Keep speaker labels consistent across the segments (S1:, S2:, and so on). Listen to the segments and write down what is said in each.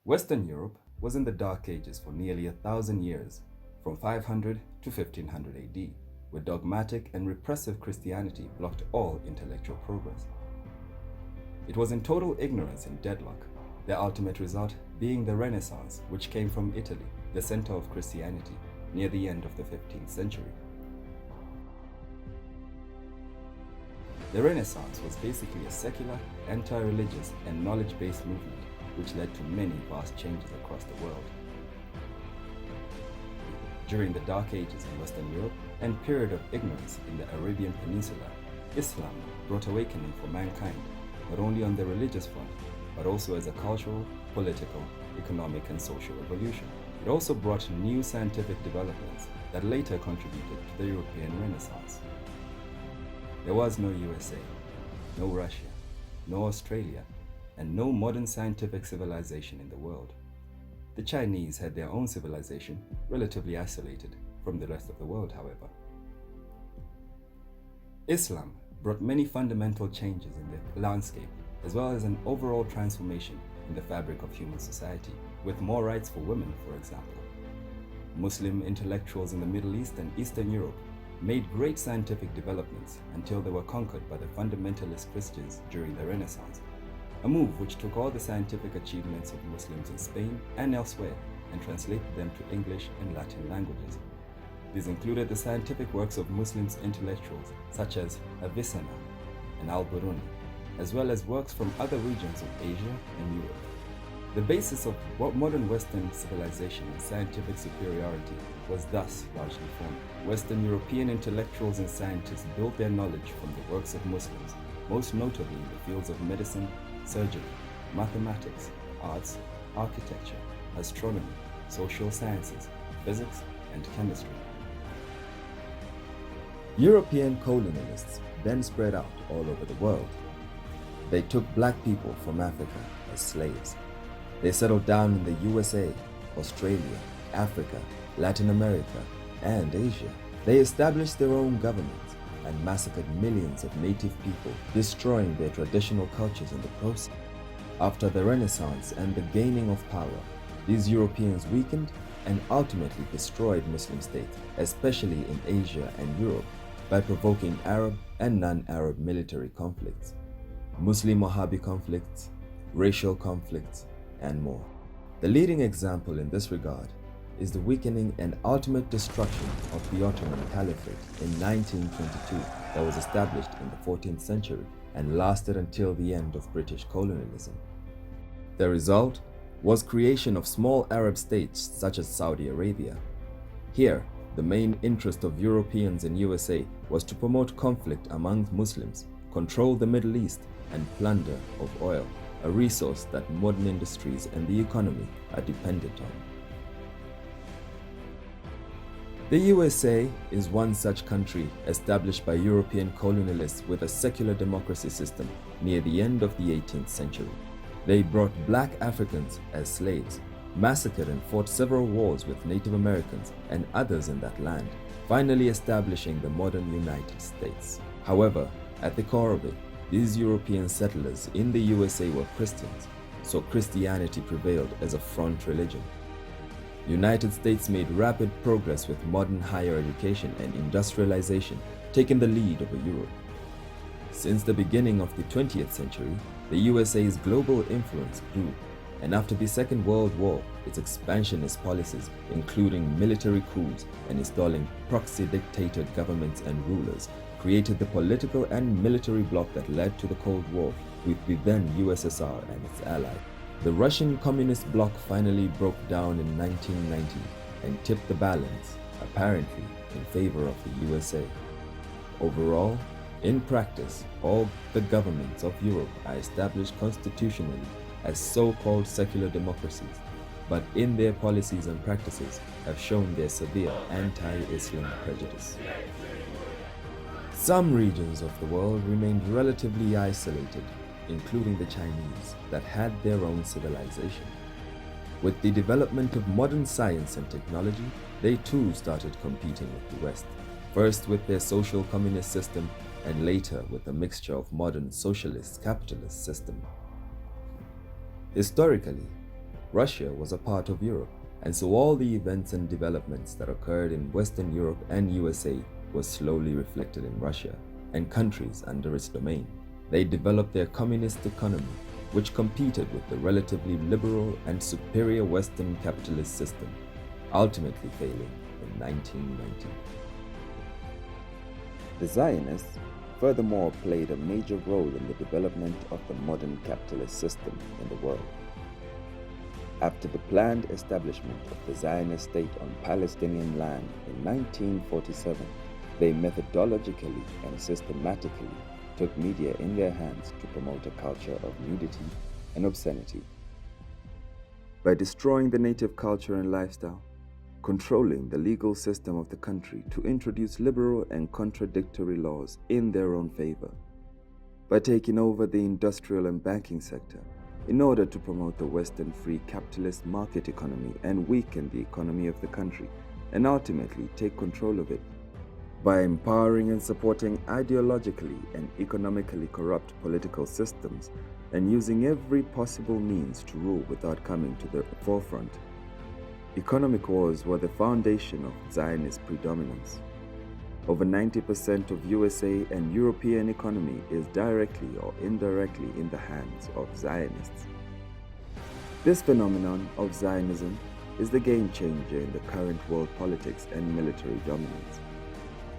S1: Western Europe was in the Dark Ages for nearly 1,000 years, from 500 to 1500 AD, where dogmatic and repressive Christianity blocked all intellectual progress. It was in total ignorance and deadlock, their ultimate result being the Renaissance, which came from Italy, the center of Christianity, near the end of the 15th century. The Renaissance was basically a secular, anti-religious, and knowledge-based movement which led to many vast changes across the world. During the Dark Ages in Western Europe and period of ignorance in the Arabian Peninsula, Islam brought awakening for mankind, not only on the religious front, but also as a cultural, political, economic, and social revolution. It also brought new scientific developments that later contributed to the European Renaissance. There was no USA, no Russia, no Australia, and no modern scientific civilization in the world. The Chinese had their own civilization, relatively isolated from the rest of the world, however. Islam brought many fundamental changes in the landscape, as well as an overall transformation in the fabric of human society, with more rights for women, for example. Muslim intellectuals in the Middle East and Eastern Europe made great scientific developments until they were conquered by the fundamentalist Christians during the Renaissance, a move which took all the scientific achievements of Muslims in Spain and elsewhere and translated them to English and Latin languages. These included the scientific works of Muslims intellectuals such as Avicenna and Al-Biruni, as well as works from other regions of Asia and Europe. The basis of modern Western civilization and scientific superiority was thus largely formed. Western European intellectuals and scientists built their knowledge from the works of Muslims, most notably in the fields of medicine, surgery, mathematics, arts, architecture, astronomy, social sciences, physics, and chemistry. European colonialists then spread out all over the world. They took black people from Africa as slaves. They settled down in the USA, Australia, Africa, Latin America, and Asia. They established their own governments and massacred millions of native people, destroying their traditional cultures in the process. After the Renaissance and the gaining of power, these Europeans weakened and ultimately destroyed Muslim states, especially in Asia and Europe, by provoking Arab and non-Arab military conflicts, Muslim-Wahhabi conflicts, racial conflicts, and more. The leading example in this regard is the weakening and ultimate destruction of the Ottoman Caliphate in 1922 that was established in the 14th century and lasted until the end of British colonialism. The result was creation of small Arab states such as Saudi Arabia. Here, the main interest of Europeans in USA was to promote conflict among Muslims, control the Middle East, and plunder of oil, a resource that modern industries and the economy are dependent on. The USA is one such country established by European colonialists with a secular democracy system near the end of the 18th century. They brought black Africans as slaves, massacred and fought several wars with Native Americans and others in that land, finally establishing the modern United States. However, at the core of it, these European settlers in the USA were Christians, so Christianity prevailed as a front religion. United States made rapid progress with modern higher education and industrialization, taking the lead over Europe. Since the beginning of the 20th century, the USA's global influence grew, and after the Second World War, its expansionist policies, including military coups and installing proxy-dictated governments and rulers, created the political and military bloc that led to the Cold War with the then USSR and its allies. The Russian Communist bloc finally broke down in 1990 and tipped the balance, apparently in favor of the USA. Overall, in practice, all the governments of Europe are established constitutionally as so-called secular democracies, but in their policies and practices have shown their severe anti-Islam prejudice. Some regions of the world remained relatively isolated, including the Chinese, that had their own civilization. With the development of modern science and technology, they too started competing with the West, first with their social communist system and later with a mixture of modern socialist capitalist system. Historically, Russia was a part of Europe, and so all the events and developments that occurred in Western Europe and USA were slowly reflected in Russia and countries under its domain. They developed their communist economy, which competed with the relatively liberal and superior Western capitalist system, ultimately failing in 1990. The Zionists, furthermore, played a major role in the development of the modern capitalist system in the world. After the planned establishment of the Zionist state on Palestinian land in 1947, they methodologically and systematically took media in their hands to promote a culture of nudity and obscenity. By destroying the native culture and lifestyle, controlling the legal system of the country to introduce liberal and contradictory laws in their own favor, by taking over the industrial and banking sector in order to promote the Western free capitalist market economy and weaken the economy of the country and ultimately take control of it, by empowering and supporting ideologically and economically corrupt political systems and using every possible means to rule without coming to the forefront. Economic wars were the foundation of Zionist predominance. Over 90% of USA and European economy is directly or indirectly in the hands of Zionists. This phenomenon of Zionism is the game changer in the current world politics and military dominance.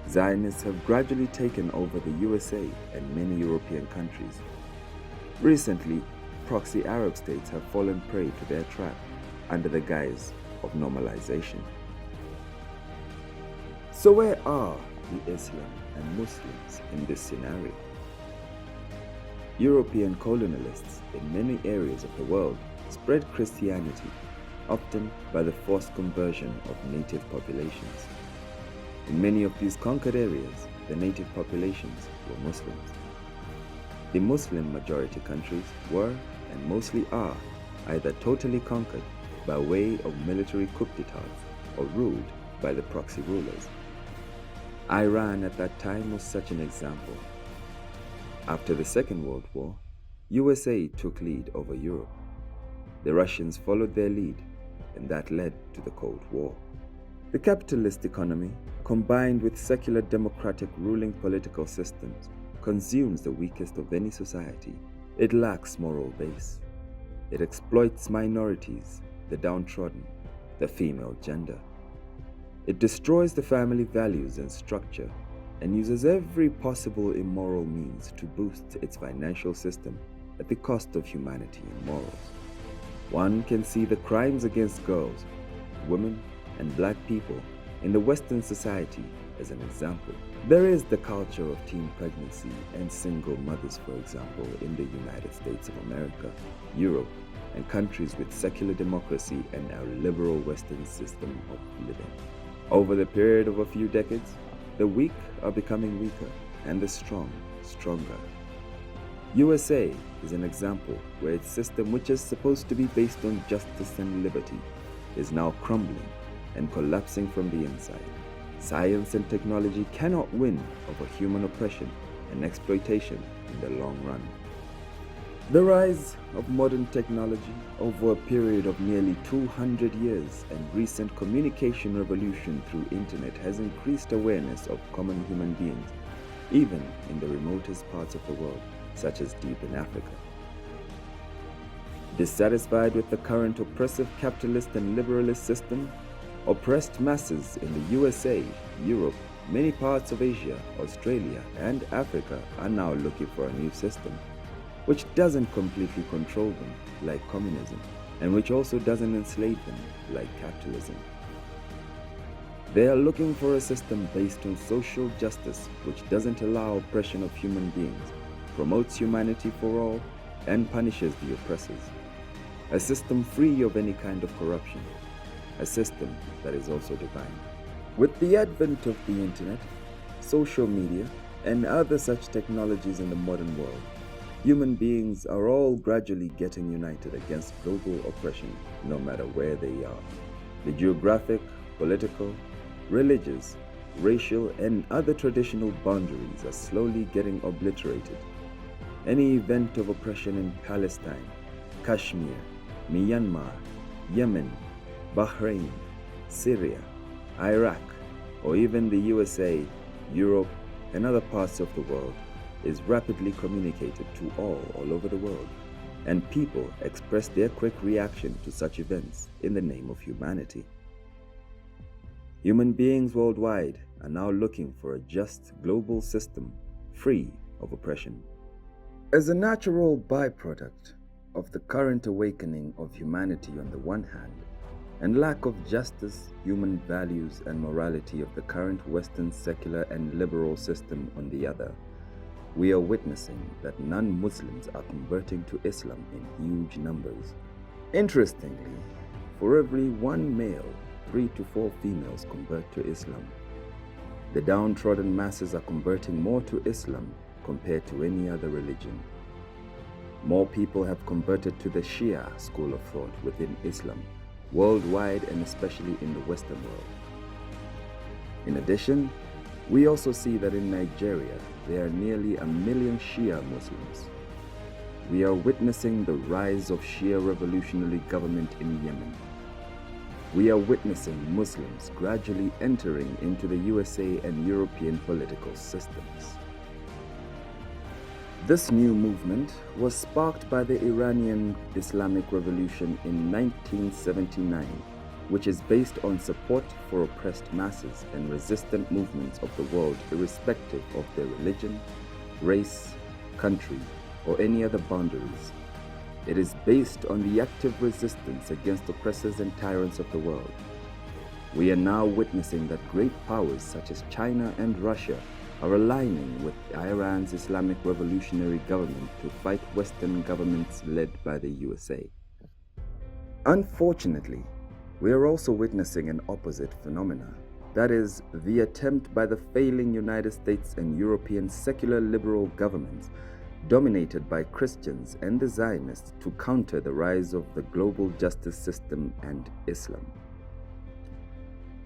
S1: Zionists have gradually taken over the USA and many European countries. Recently, proxy Arab states have fallen prey to their trap under the guise of normalization. So where are the Islam and Muslims in this scenario? European colonialists in many areas of the world spread Christianity, often by the forced conversion of native populations. In many of these conquered areas, the native populations were Muslims. The Muslim majority countries were and mostly are either totally conquered by way of military coup d'etats or ruled by the proxy rulers. Iran at that time was such an example. After the Second World War, USA took lead over Europe. The Russians followed their lead, and that led to the Cold War. The capitalist economy, combined with secular democratic ruling political systems, consumes the weakest of any society. It lacks moral base. It exploits minorities, the downtrodden, the female gender. It destroys the family values and structure and uses every possible immoral means to boost its financial system at the cost of humanity and morals. One can see the crimes against girls, women, and black people in the Western society as an example. There is the culture of teen pregnancy and single mothers, for example, in the United States of America, Europe, and countries with secular democracy and a liberal Western system of living. Over the period of a few decades, the weak are becoming weaker and the strong stronger. USA is an example where its system, which is supposed to be based on justice and liberty, is now crumbling and collapsing from the inside. Science and technology cannot win over human oppression and exploitation in the long run. The rise of modern technology over a period of nearly 200 years and recent communication revolution through internet has increased awareness of common human beings, even in the remotest parts of the world, such as deep in Africa. Dissatisfied with the current oppressive capitalist and liberalist system, oppressed masses in the USA, Europe, many parts of Asia, Australia, and Africa are now looking for a new system, which doesn't completely control them like communism, and which also doesn't enslave them like capitalism. They are looking for a system based on social justice, which doesn't allow oppression of human beings, promotes humanity for all, and punishes the oppressors. A system free of any kind of corruption. A system that is also divine. With the advent of the internet, social media, and other such technologies in the modern world, human beings are all gradually getting united against global oppression, no matter where they are. The geographic, political, religious, racial, and other traditional boundaries are slowly getting obliterated. Any event of oppression in Palestine, Kashmir, Myanmar, Yemen, Bahrain, Syria, Iraq, or even the USA, Europe, and other parts of the world is rapidly communicated to all over the world, and people express their quick reaction to such events in the name of humanity. Human beings worldwide are now looking for a just global system free of oppression. As a natural byproduct of the current awakening of humanity on the one hand, and lack of justice, human values, and morality of the current Western secular and liberal system on the other, we are witnessing that non-Muslims are converting to Islam in huge numbers. Interestingly, for every one male, 3 to 4 females convert to Islam. The downtrodden masses are converting more to Islam compared to any other religion. More people have converted to the Shia school of thought within Islam, worldwide and especially in the Western world. In addition, we also see that in Nigeria, there are nearly 1 million Shia Muslims. We are witnessing the rise of Shia revolutionary government in Yemen. We are witnessing Muslims gradually entering into the USA and European political systems. This new movement was sparked by the Iranian Islamic Revolution in 1979, which is based on support for oppressed masses and resistant movements of the world irrespective of their religion, race, country, or any other boundaries. It is based on the active resistance against oppressors and tyrants of the world. We are now witnessing that great powers such as China and Russia are aligning with Iran's Islamic Revolutionary government to fight Western governments led by the USA. Unfortunately, we are also witnessing an opposite phenomena, that is, the attempt by the failing United States and European secular liberal governments dominated by Christians and the Zionists to counter the rise of the global justice system and Islam.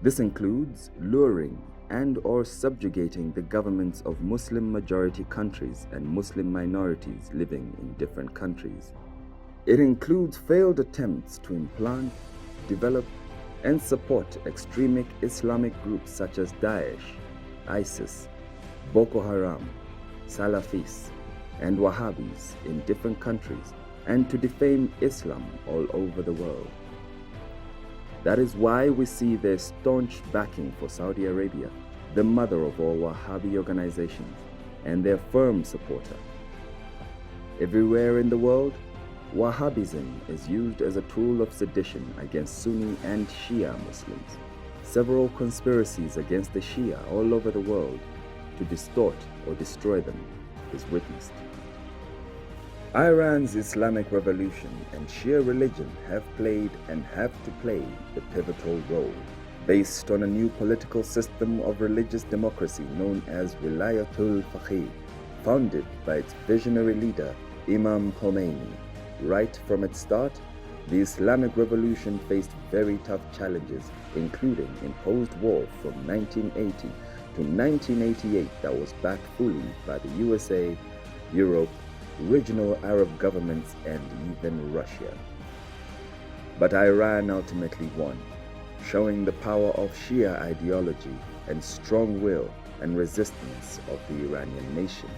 S1: This includes luring and/or subjugating the governments of Muslim-majority countries and Muslim minorities living in different countries. It includes failed attempts to implant, develop, and support extremist Islamic groups such as Daesh, ISIS, Boko Haram, Salafis, and Wahhabis in different countries, and to defame Islam all over the world. That is why we see their staunch backing for Saudi Arabia, the mother of all Wahhabi organizations, and their firm supporter. Everywhere in the world, Wahhabism is used as a tool of sedition against Sunni and Shia Muslims. Several conspiracies against the Shia all over the world to distort or destroy them is witnessed. Iran's Islamic Revolution and Shia religion have played and have to play the pivotal role, based on a new political system of religious democracy known as Wilayatul Faqih, founded by its visionary leader Imam Khomeini. Right from its start, the Islamic Revolution faced very tough challenges, including imposed war from 1980 to 1988 that was backed fully by the USA, Europe, regional Arab governments, and even Russia. But Iran ultimately won, showing the power of Shia ideology and strong will and resistance of the Iranian nation.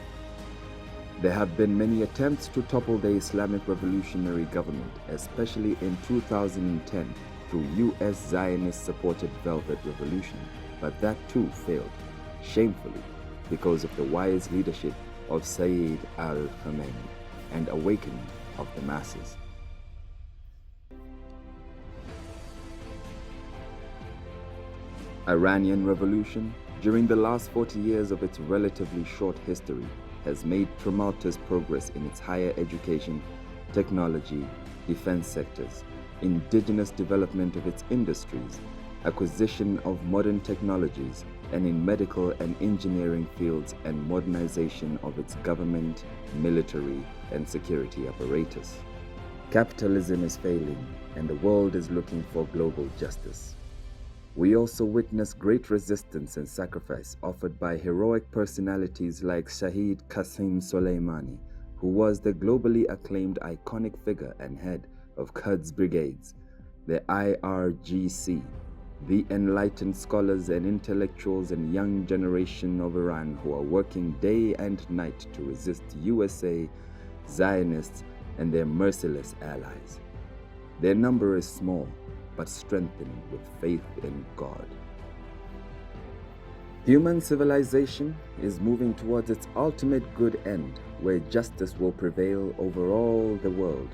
S1: There have been many attempts to topple the Islamic Revolutionary government, especially in 2010 through US Zionist-supported Velvet Revolution, but that too failed, shamefully, because of the wise leadership of Sayyid al-Khamenei and awakening of the masses. Iranian Revolution, during the last 40 years of its relatively short history, has made tremendous progress in its higher education, technology, defense sectors, indigenous development of its industries, acquisition of modern technologies, and in medical and engineering fields, and modernization of its government, military, and security apparatus. Capitalism is failing, and the world is looking for global justice. We also witness great resistance and sacrifice offered by heroic personalities like Shahid Qasim Soleimani, who was the globally acclaimed iconic figure and head of Quds brigades, the IRGC, the enlightened scholars and intellectuals and young generation of Iran who are working day and night to resist USA, Zionists, and their merciless allies. Their number is small, but strengthened with faith in God. Human civilization is moving towards its ultimate good end, where justice will prevail over all the world,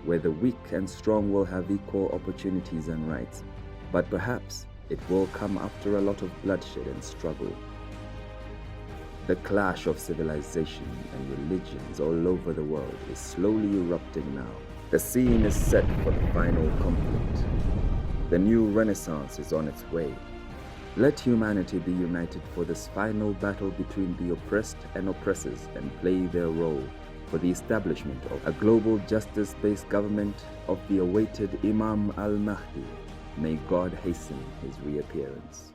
S1: where the weak and strong will have equal opportunities and rights. But perhaps it will come after a lot of bloodshed and struggle. The clash of civilization and religions all over the world is slowly erupting now. The scene is set for the final conflict. The new renaissance is on its way. Let humanity be united for this final battle between the oppressed and oppressors and play their role for the establishment of a global justice-based government of the awaited Imam al-Mahdi. May God hasten his reappearance.